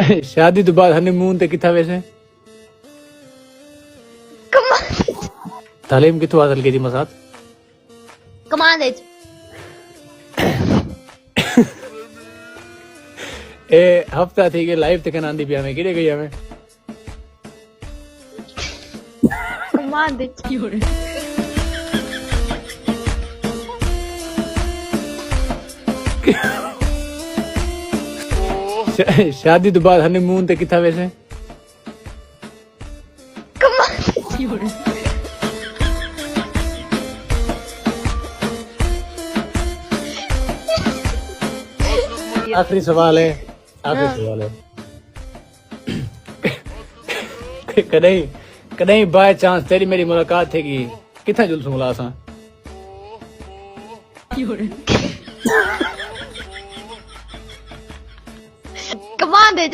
शादी तो बाद हनीमून ते किथा वैसे तालीम किथों हासिल की थी मसाद कमान दे ए हफ्ता थी के लाइव ते कनांदी पिया में किरे गई हमें कमान दे शादी तो बाद हनीमून ते किथा वैसे आखिरी सवाल है कदई कदई बाय चांस तेरी मेरी मुलाकात थी किथा जुलूस मुला असां कमान दे